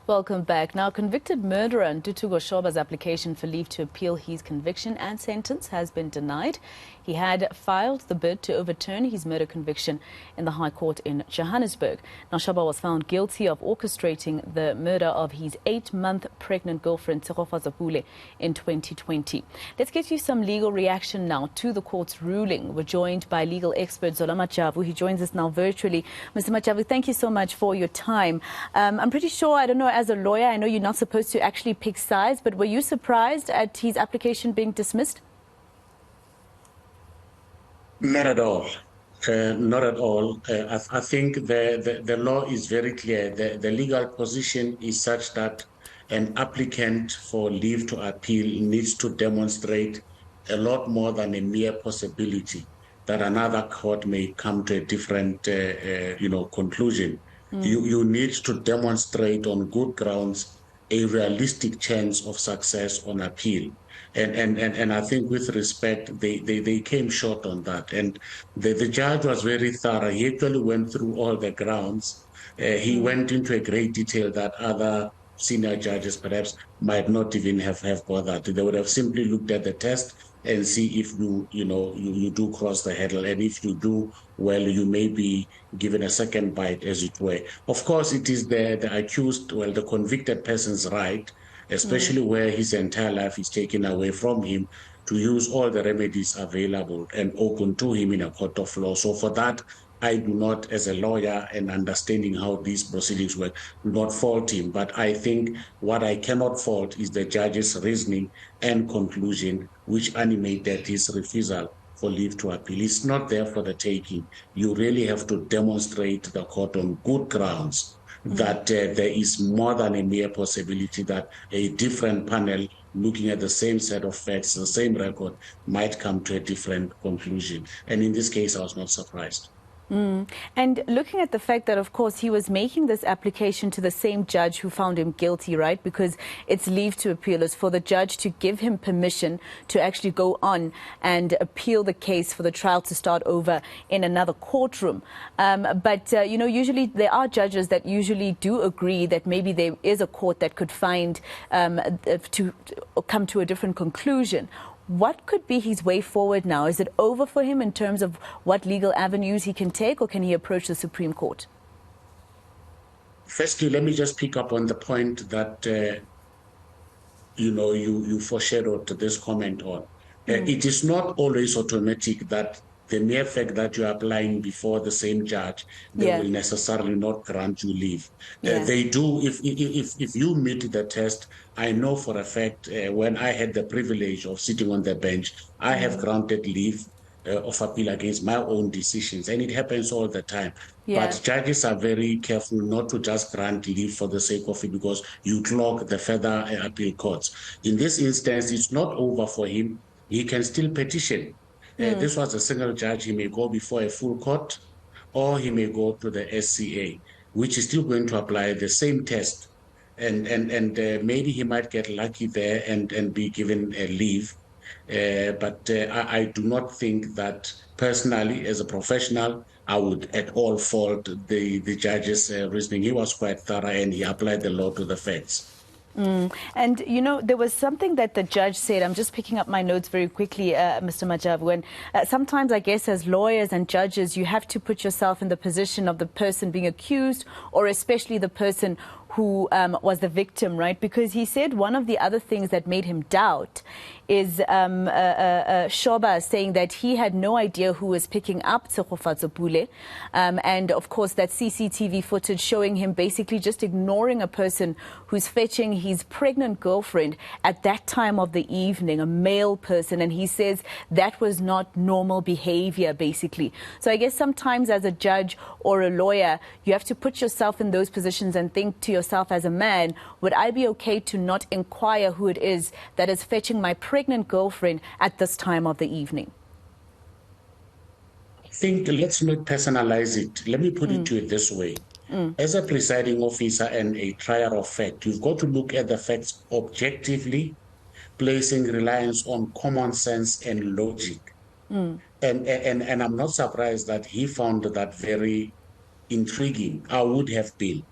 Welcome back. Now, convicted murderer Ntutugo Shoba's application for leave to appeal his conviction and sentence has been denied. He had filed the bid to overturn his murder conviction in the High Court in Johannesburg. Now, Shoba was found guilty of orchestrating the murder of his 8-month pregnant girlfriend, Zola Majavu, in 2020. Let's get you some legal reaction now to the court's ruling. We're joined by legal expert Zola Majavu. He joins us now virtually. Mr. Majavu, thank you so much for your time. I'm pretty sure, I don't know, as a lawyer, I know you're not supposed to actually pick sides, but were you surprised at his application being dismissed? Not at all. Not at all. I think the law is very clear. The legal position is such that an applicant for leave to appeal needs to demonstrate a lot more than a mere possibility that another court may come to a different, conclusion. You need to demonstrate on good grounds a realistic chance of success on appeal. And I think with respect, they came short on that. And the judge was very thorough. He actually went through all the grounds. He went into a great detail that other senior judges perhaps might not even have bothered. They would have simply looked at the test and see if you do cross the hurdle, and if you do, well, you may be given a second bite, as it were. Of course, it is the accused, well, the convicted person's right, especially where his entire life is taken away from him, to use all the remedies available and open to him in a court of law. So for that, I do not, as a lawyer and understanding how these proceedings work, do not fault him. But I think what I cannot fault is the judge's reasoning and conclusion, which animated his refusal for leave to appeal. It's not there for the taking. You really have to demonstrate to the court on good grounds that there is more than a mere possibility that a different panel looking at the same set of facts, the same record, might come to a different conclusion. And in this case, I was not surprised. And looking at the fact that, of course, he was making this application to the same judge who found him guilty, right? Because it's leave to appeal. It's for the judge to give him permission to actually go on and appeal the case for the trial to start over in another courtroom. But usually there are judges that usually do agree that maybe there is a court that could find to come to a different conclusion. What could be his way forward now? Is it over for him in terms of what legal avenues he can take, or can he approach the Supreme Court? Firstly, let me just pick up on the point that, you foreshadowed this comment on. It is not always automatic that the mere fact that you are applying before the same judge, they will necessarily not grant you leave. They do, if you meet the test. I know for a fact, when I had the privilege of sitting on the bench, I have granted leave of appeal against my own decisions, and it happens all the time. But judges are very careful not to just grant leave for the sake of it, because you clog the further appeal courts. In this instance, it's not over for him. He can still petition. This was a single judge. He may go before a full court, or he may go to the eNCA, which is still going to apply the same test. And maybe he might get lucky there and be given a leave. But I do not think that personally, as a professional, I would at all fault the judge's reasoning. He was quite thorough, and he applied the law to the facts. And, there was something that the judge said. I'm just picking up my notes very quickly, Mr. Majavu. And sometimes, I guess, as lawyers and judges, you have to put yourself in the position of the person being accused, or especially the person who was the victim, right? Because he said one of the other things that made him doubt is Shoba saying that he had no idea who was picking up Zola Majavu, and of course that CCTV footage showing him basically just ignoring a person who's fetching his pregnant girlfriend at that time of the evening, a male person, and he says that was not normal behavior, basically. So I guess sometimes as a judge or a lawyer, you have to put yourself in those positions and think to yourself, as a man, would I be okay to not inquire who it is that is fetching my pregnant girlfriend at this time of the evening? I think let's not personalize it. Let me put it to you this way. As a presiding officer and a trier of fact, you've got to look at the facts objectively, placing reliance on common sense and logic. And I'm not surprised that he found that very intriguing. I would have been.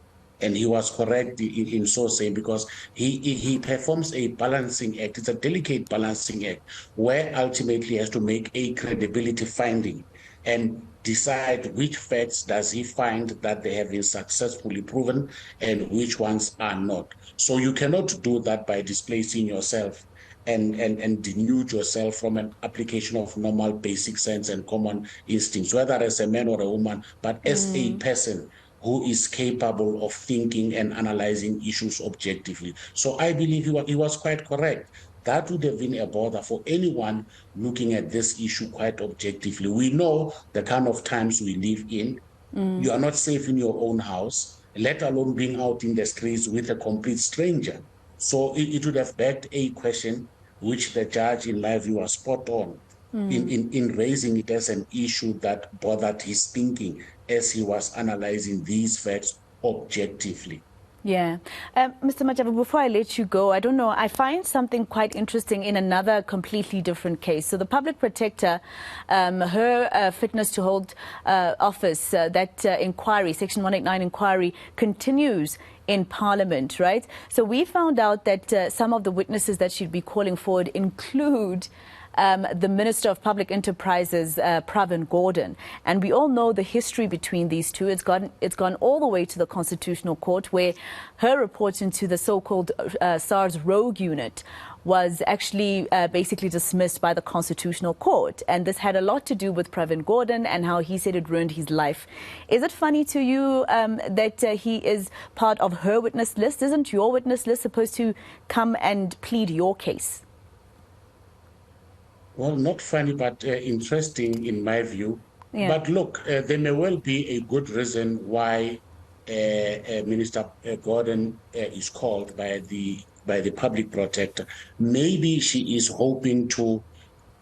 And he was correct in so saying, because he performs a balancing act. It's a delicate balancing act where ultimately he has to make a credibility finding and decide which facts does he find that they have been successfully proven and which ones are not. So you cannot do that by displacing yourself and denude yourself from an application of normal basic sense and common instincts, whether as a man or a woman, but as a person who is capable of thinking and analyzing issues objectively. So I believe he was quite correct. That would have been a bother for anyone looking at this issue quite objectively. We know the kind of times we live in. You are not safe in your own house, let alone being out in the streets with a complete stranger. So it would have begged a question, which the judge, in my view, was spot on in raising it as an issue that bothered his thinking as he was analyzing these facts objectively. Yeah. Mr. Majavu, before I let you go, I don't know, I find something quite interesting in another completely different case. So the public protector, her fitness to hold office, that inquiry, Section 189 inquiry, continues in Parliament, right? So we found out that some of the witnesses that she'd be calling forward include the Minister of Public Enterprises, Pravin Gordhan. And we all know the history between these two. It's gone all the way to the Constitutional Court, where her report into the so-called SARS rogue unit was actually basically dismissed by the Constitutional Court. And this had a lot to do with Pravin Gordhan and how he said it ruined his life. Is it funny to you that he is part of her witness list? Isn't your witness list supposed to come and plead your case? Well, not funny, but interesting in my view. Yeah. But look, there may well be a good reason why Minister Gordhan is called by the public protector. Maybe she is hoping to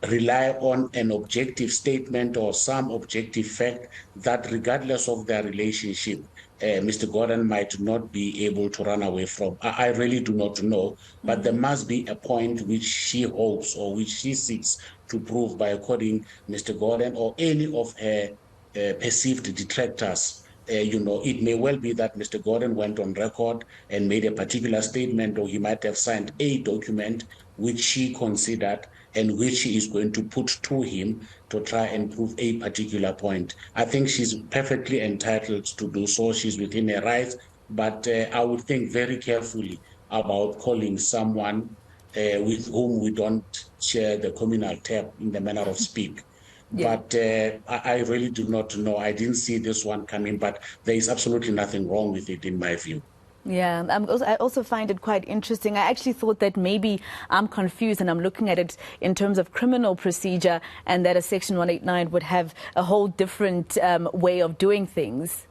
rely on an objective statement or some objective fact that, regardless of their relationship, Mr. Gordhan might not be able to run away from. I really do not know, but there must be a point which she hopes or which she seeks to prove by quoting Mr. Gordhan or any of her perceived detractors. It may well be that Mr. Gordhan went on record and made a particular statement, or he might have signed a document which she considered and which she is going to put to him to try and prove a particular point. I think she's perfectly entitled to do so. She's within her rights, but I would think very carefully about calling someone with whom we don't share the communal tap, in the manner of speak. Yeah. But I really do not know. I didn't see this one coming, but there is absolutely nothing wrong with it, in my view. Yeah, I also find it quite interesting. I actually thought that maybe I'm confused and I'm looking at it in terms of criminal procedure, and that a Section 189 would have a whole different way of doing things.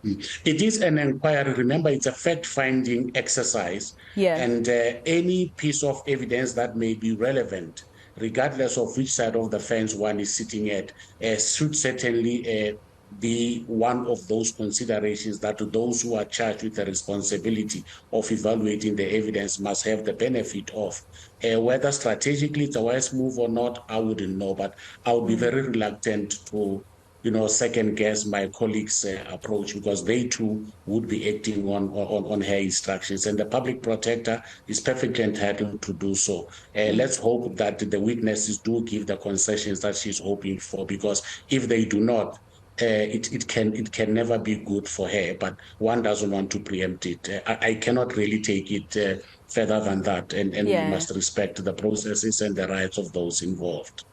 It is an inquiry. Remember, it's a fact-finding exercise. Yeah. And any piece of evidence that may be relevant, regardless of which side of the fence one is sitting at, should certainly be one of those considerations that those who are charged with the responsibility of evaluating the evidence must have the benefit of. Whether strategically it's a wise move or not, I wouldn't know, but I would be very reluctant to second guess my colleagues' approach, because they too would be acting on her instructions, and the public protector is perfectly entitled to do so. Let's hope that the witnesses do give the concessions that she's hoping for, because if they do not, it can never be good for her. But one doesn't want to preempt it. I cannot really take it further than that, and we must respect the processes and the rights of those involved.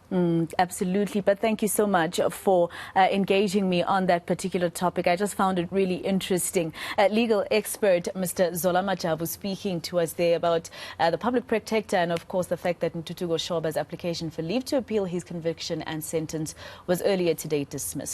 Absolutely. But thank you so much for engaging me on that particular topic. I just found it really interesting. Legal expert Mr. Zola Majavu speaking to us there about the public protector and, of course, the fact that Shoba's application for leave to appeal his conviction and sentence was earlier today dismissed.